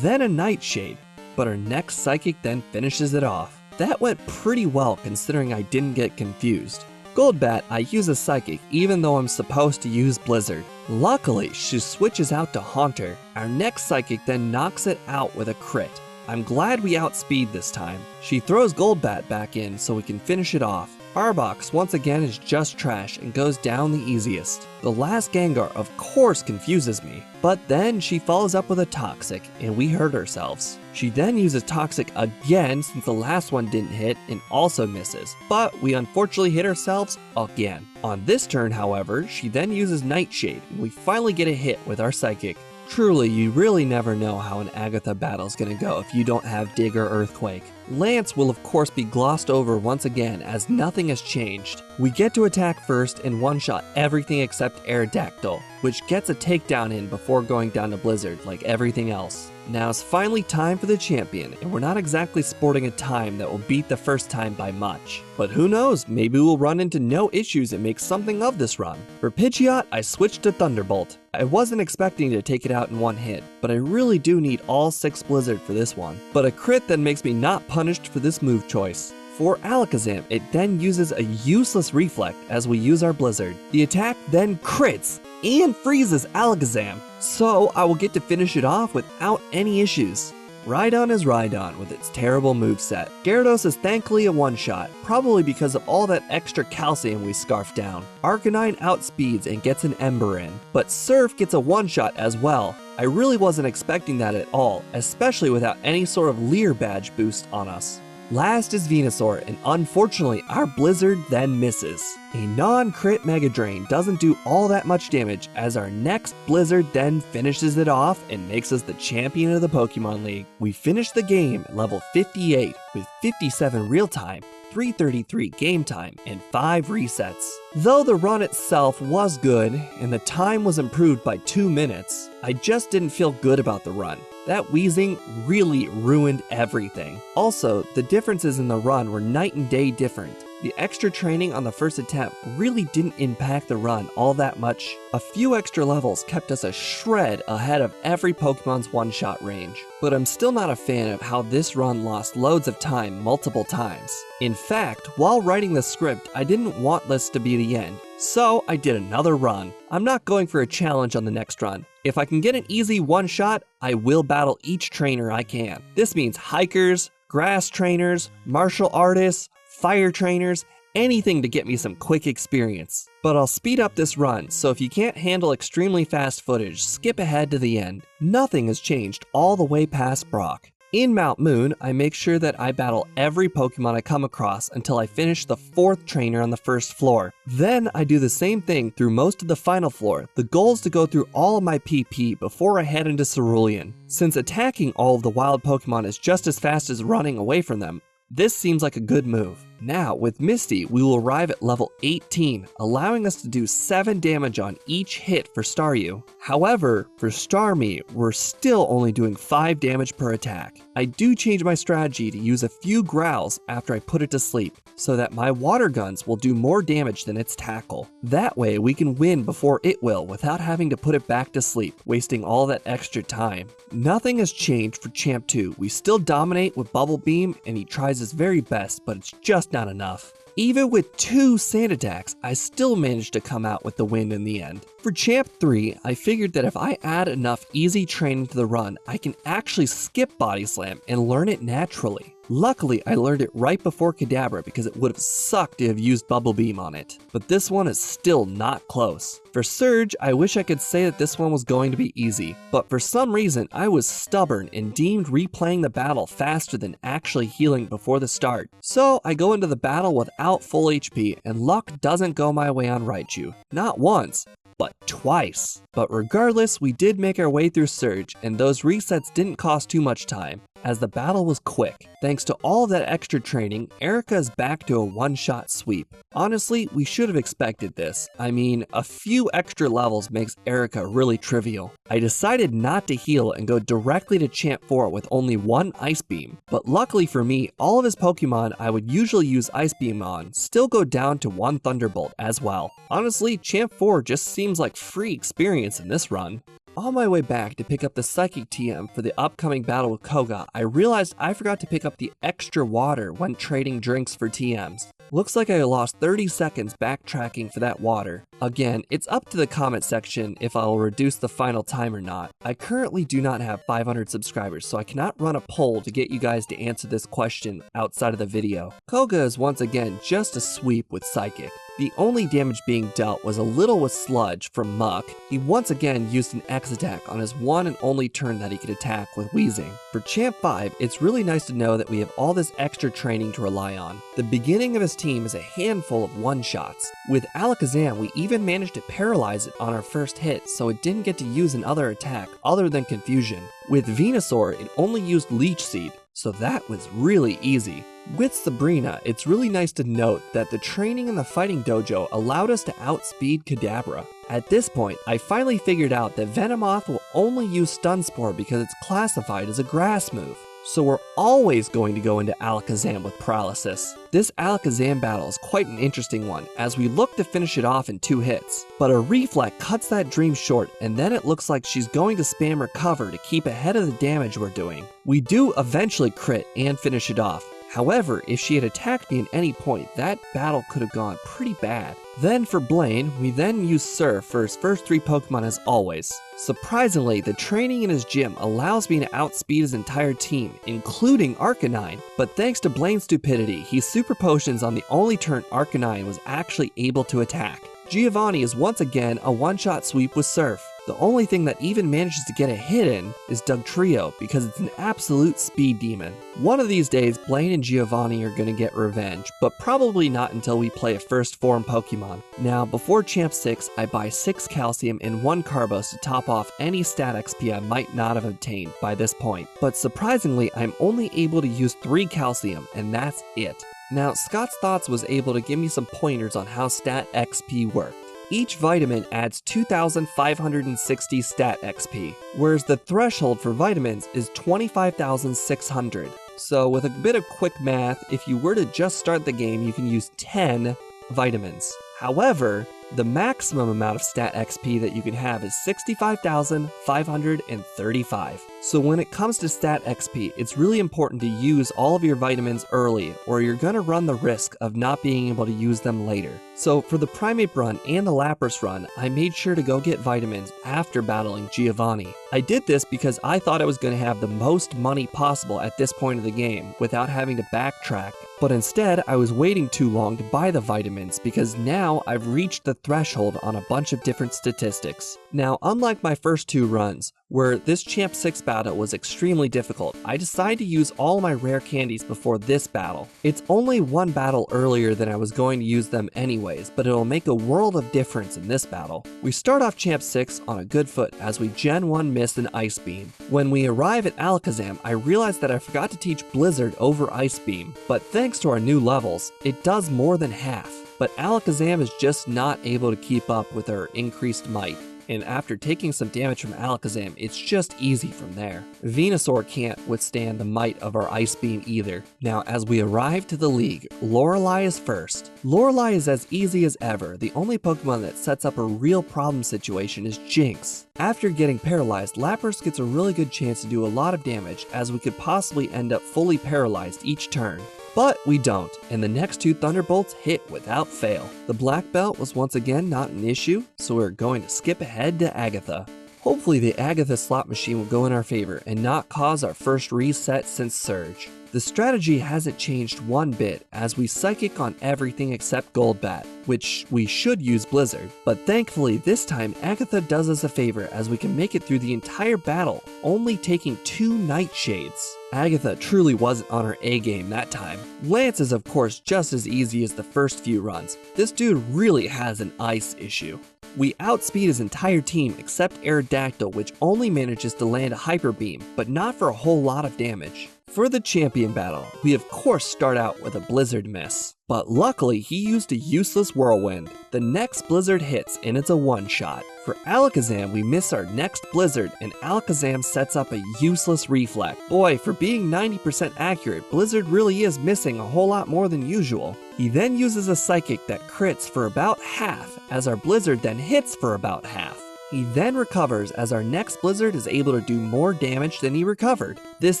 then a Nightshade, but our next Psychic then finishes it off. That went pretty well considering I didn't get confused. Goldbat, I use a Psychic even though I'm supposed to use Blizzard. Luckily, she switches out to Haunter. Our next Psychic then knocks it out with a crit. I'm glad we outspeed this time. She throws Goldbat back in so we can finish it off. Arbok once again is just trash and goes down the easiest. The last Gengar of course confuses me, but then she follows up with a Toxic and we hurt ourselves. She then uses Toxic again since the last one didn't hit and also misses, but we unfortunately hit ourselves again. On this turn however, she then uses Nightshade and we finally get a hit with our Psychic. Truly, you really never know how an Agatha battle is going to go if you don't have Dig or Earthquake. Lance will of course be glossed over once again as nothing has changed. We get to attack first and one-shot everything except Aerodactyl, which gets a takedown in before going down to Blizzard like everything else. Now it's finally time for the champion, and we're not exactly sporting a time that will beat the first time by much. But who knows, maybe we'll run into no issues and make something of this run. For Pidgeot, I switched to Thunderbolt. I wasn't expecting to take it out in one hit, but I really do need all 6 Blizzard for this one. But a crit then makes me not punished for this move choice. For Alakazam, it then uses a useless Reflect as we use our Blizzard. The attack then crits and freezes Alakazam, so I will get to finish it off without any issues. Rhydon is Rhydon with its terrible moveset. Gyarados is thankfully a one-shot, probably because of all that extra calcium we scarfed down. Arcanine outspeeds and gets an Ember in, but Surf gets a one-shot as well. I really wasn't expecting that at all, especially without any sort of Leer badge boost on us. Last is Venusaur, and unfortunately our Blizzard then misses. A non-crit Mega Drain doesn't do all that much damage as our next Blizzard then finishes it off and makes us the champion of the Pokemon League. We finish the game at level 58 with 57 real time, 333 game time, and 5 resets. Though the run itself was good and the time was improved by 2 minutes, I just didn't feel good about the run. That wheezing really ruined everything. Also, the differences in the run were night and day different. The extra training on the first attempt really didn't impact the run all that much. A few extra levels kept us a shred ahead of every Pokemon's one-shot range. But I'm still not a fan of how this run lost loads of time multiple times. In fact, while writing the script, I didn't want this to be the end. So I did another run. I'm not going for a challenge on the next run. If I can get an easy one-shot, I will battle each trainer I can. This means hikers, grass trainers, martial artists, fire trainers, anything to get me some quick experience. But I'll speed up this run, so if you can't handle extremely fast footage, skip ahead to the end. Nothing has changed all the way past Brock. In Mount Moon, I make sure that I battle every Pokemon I come across until I finish the 4th trainer on the first floor. Then I do the same thing through most of the final floor. The goal is to go through all of my PP before I head into Cerulean. Since attacking all of the wild Pokemon is just as fast as running away from them, this seems like a good move. Now, with Misty, we will arrive at level 18, allowing us to do 7 damage on each hit for Staryu. However, for Starmie, we're still only doing 5 damage per attack. I do change my strategy to use a few growls after I put it to sleep, so that my water guns will do more damage than its tackle. That way, we can win before it will without having to put it back to sleep, wasting all that extra time. Nothing has changed for Champ 2. We still dominate with Bubble Beam, and he tries his very best, but it's just not enough. Even with 2 sand attacks, I still managed to come out with the win in the end. For Champ 3, I figured that if I add enough easy training to the run, I can actually skip Body Slam and learn it naturally. Luckily, I learned it right before Kadabra because it would have sucked to have used Bubble Beam on it. But this one is still not close. For Surge, I wish I could say that this one was going to be easy, but for some reason I was stubborn and deemed replaying the battle faster than actually healing before the start. So I go into the battle without full HP, and luck doesn't go my way on Raichu. Not once, but twice. But regardless, we did make our way through Surge, and those resets didn't cost too much time, as the battle was quick. Thanks to all of that extra training, Erica is back to a one-shot sweep. Honestly, we should have expected this. I mean, a few extra levels makes Erica really trivial. I decided not to heal and go directly to Champ 4 with only 1 Ice Beam, but luckily for me, all of his Pokemon I would usually use Ice Beam on still go down to 1 Thunderbolt as well. Honestly, Champ 4 just seems like free experience in this run. On my way back to pick up the Psychic TM for the upcoming battle with Koga, I realized I forgot to pick up the extra water when trading drinks for TMs. Looks like I lost 30 seconds backtracking for that water. Again, it's up to the comment section if I'll reduce the final time or not. I currently do not have 500 subscribers, so I cannot run a poll to get you guys to answer this question outside of the video. Koga is once again just a sweep with Psychic. The only damage being dealt was a little with Sludge from Muck. He once again used an X attack on his one and only turn that he could attack with Weezing. For Champ 5, it's really nice to know that we have all this extra training to rely on. The beginning of his team is a handful of one-shots. With Alakazam, we even managed to paralyze it on our first hit, so it didn't get to use another attack other than Confusion. With Venusaur, it only used Leech Seed, so that was really easy. With Sabrina, it's really nice to note that the training in the fighting dojo allowed us to outspeed Kadabra. At this point, I finally figured out that Venomoth will only use Stun Spore because it's classified as a grass move. So we're always going to go into Alakazam with Paralysis. This Alakazam battle is quite an interesting one, as we look to finish it off in 2 hits. But a Reflect cuts that dream short, and then it looks like she's going to spam Recover to keep ahead of the damage we're doing. We do eventually crit and finish it off. However, if she had attacked me at any point, that battle could have gone pretty bad. Then for Blaine, we then use Surf for his first 3 Pokemon as always. Surprisingly, the training in his gym allows me to outspeed his entire team, including Arcanine. But thanks to Blaine's stupidity, he Super Potions on the only turn Arcanine was actually able to attack. Giovanni is once again a one-shot sweep with Surf. The only thing that even manages to get a hit in is Dugtrio because it's an absolute speed demon. One of these days, Blaine and Giovanni are going to get revenge, but probably not until we play a first form Pokemon. Now, before Champ 6, I buy 6 Calcium and 1 Carbos to top off any stat XP I might not have obtained by this point. But surprisingly, I'm only able to use 3 Calcium, and that's it. Now, Scott's Thoughts was able to give me some pointers on how stat XP worked. Each vitamin adds 2,560 stat XP, whereas the threshold for vitamins is 25,600. So with a bit of quick math, if you were to just start the game, you can use 10 vitamins. However, the maximum amount of stat XP that you can have is 65,535. So when it comes to stat XP, it's really important to use all of your vitamins early, or you're gonna run the risk of not being able to use them later. So for the Primate run and the Lapras run, I made sure to go get vitamins after battling Giovanni. I did this because I thought I was gonna have the most money possible at this point of the game without having to backtrack. But instead, I was waiting too long to buy the vitamins because now I've reached the threshold on a bunch of different statistics. Now, unlike my first 2 runs, Where this Champ 6 battle was extremely difficult, I decided to use all my rare candies before this battle. It's only one battle earlier than I was going to use them anyways, but it'll make a world of difference in this battle. We start off Champ 6 on a good foot as we Gen 1 miss an Ice Beam. When we arrive at Alakazam, I realized that I forgot to teach Blizzard over Ice Beam, but thanks to our new levels, it does more than half. But Alakazam is just not able to keep up with our increased might. And after taking some damage from Alakazam, it's just easy from there. Venusaur can't withstand the might of our Ice Beam either. Now, as we arrive to the league, Lorelei is first. Lorelei is as easy as ever. The only Pokemon that sets up a real problem situation is Jinx. After getting paralyzed, Lapras gets a really good chance to do a lot of damage, as we could possibly end up fully paralyzed each turn. But we don't, and the next two Thunderbolts hit without fail. The Black Belt was once again not an issue, so we're going to skip ahead to Agatha. Hopefully the Agatha slot machine will go in our favor and not cause our first reset since Surge. The strategy hasn't changed one bit, as we Psychic on everything except Golbat, which we should use Blizzard, but thankfully this time Agatha does us a favor as we can make it through the entire battle, only taking 2 Nightshades. Agatha truly wasn't on her A game that time. Lance is of course just as easy as the first few runs. This dude really has an ice issue. We outspeed his entire team except Aerodactyl, which only manages to land a Hyper Beam, but not for a whole lot of damage. For the champion battle, we of course start out with a Blizzard miss, but luckily he used a useless Whirlwind. The next Blizzard hits and it's a one-shot. For Alakazam, we miss our next Blizzard and Alakazam sets up a useless Reflect. Boy, for being 90% accurate, Blizzard really is missing a whole lot more than usual. He then uses a Psychic that crits for about half, as our Blizzard then hits for about half. He then recovers as our next Blizzard is able to do more damage than he recovered. This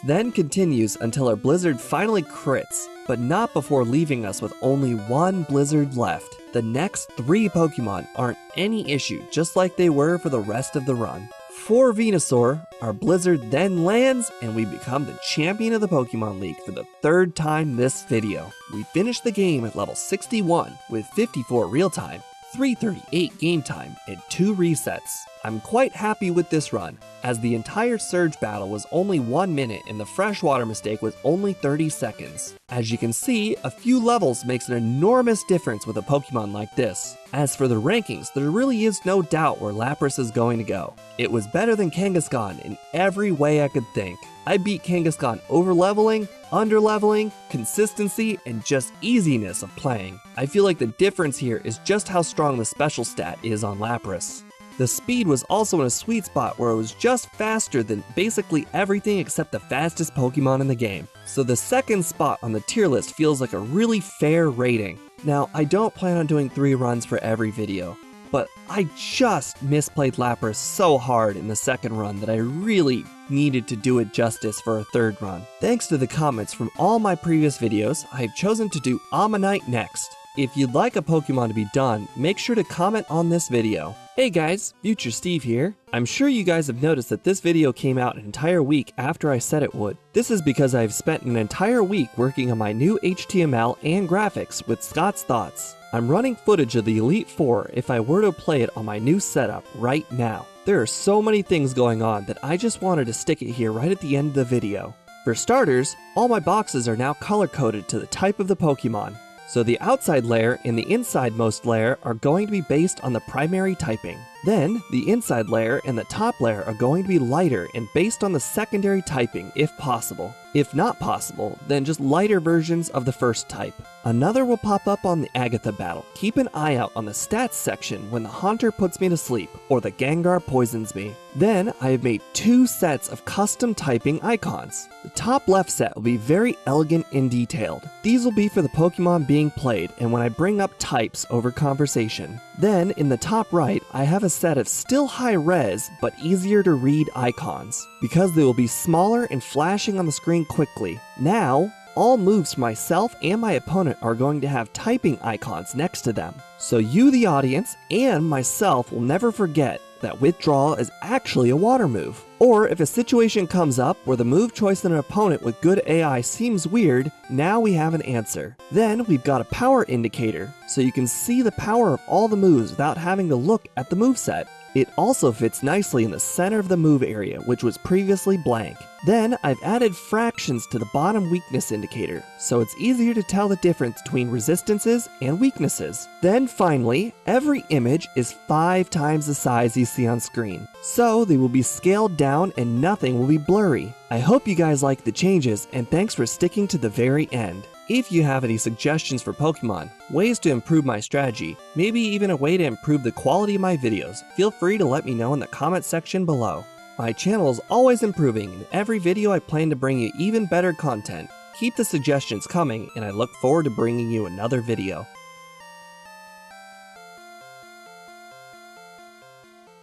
then continues until our Blizzard finally crits, but not before leaving us with only one Blizzard left. The next 3 Pokemon aren't any issue, just like they were for the rest of the run. For Venusaur, our Blizzard then lands and we become the champion of the Pokemon League for the 3rd time this video. We finish the game at level 61 with 54 real time, 338 game time, and 2 resets. I'm quite happy with this run, as the entire Surge battle was only 1 minute and the freshwater mistake was only 30 seconds. As you can see, a few levels makes an enormous difference with a Pokemon like this. As for the rankings, there really is no doubt where Lapras is going to go. It was better than Kangaskhan in every way I could think. I beat Kangaskhan over-leveling, under-leveling, consistency, and just easiness of playing. I feel like the difference here is just how strong the special stat is on Lapras. The speed was also in a sweet spot where it was just faster than basically everything except the fastest Pokemon in the game. So the 2nd spot on the tier list feels like a really fair rating. Now, I don't plan on doing 3 runs for every video, but I just misplayed Lapras so hard in the 2nd run that I really needed to do it justice for a 3rd run. Thanks to the comments from all my previous videos, I have chosen to do Ammonite next. If you'd like a Pokemon to be done, make sure to comment on this video. Hey guys, Future Steve here. I'm sure you guys have noticed that this video came out an entire week after I said it would. This is because I've spent an entire week working on my new HTML and graphics with Scott's Thoughts. I'm running footage of the Elite Four if I were to play it on my new setup right now. There are so many things going on that I just wanted to stick it here right at the end of the video. For starters, all my boxes are now color-coded to the type of the Pokemon. So the outside layer and the insidemost layer are going to be based on the primary typing. Then, the inside layer and the top layer are going to be lighter and based on the secondary typing if possible. If not possible, then just lighter versions of the first type. Another will pop up on the Agatha battle. Keep an eye out on the stats section when the Haunter puts me to sleep or the Gengar poisons me. Then, I have made 2 sets of custom typing icons. The top left set will be very elegant and detailed. These will be for the Pokemon being played and when I bring up types over conversation. Then, in the top right, I have a set of still high res but easier to read icons, because they will be smaller and flashing on the screen quickly. Now, all moves for myself and my opponent are going to have typing icons next to them. So you, the audience, and myself will never forget that withdrawal is actually a water move. Or if a situation comes up where the move choice in an opponent with good AI seems weird, now we have an answer. Then we've got a power indicator, so you can see the power of all the moves without having to look at the moveset. It also fits nicely in the center of the move area, which was previously blank. Then I've added fractions to the bottom weakness indicator, so it's easier to tell the difference between resistances and weaknesses. Then finally, every image is 5 times the size you see on screen, so they will be scaled down and nothing will be blurry. I hope you guys like the changes, and thanks for sticking to the very end. If you have any suggestions for Pokemon, ways to improve my strategy, maybe even a way to improve the quality of my videos, feel free to let me know in the comment section below. My channel is always improving, and every video I plan to bring you even better content. Keep the suggestions coming, and I look forward to bringing you another video.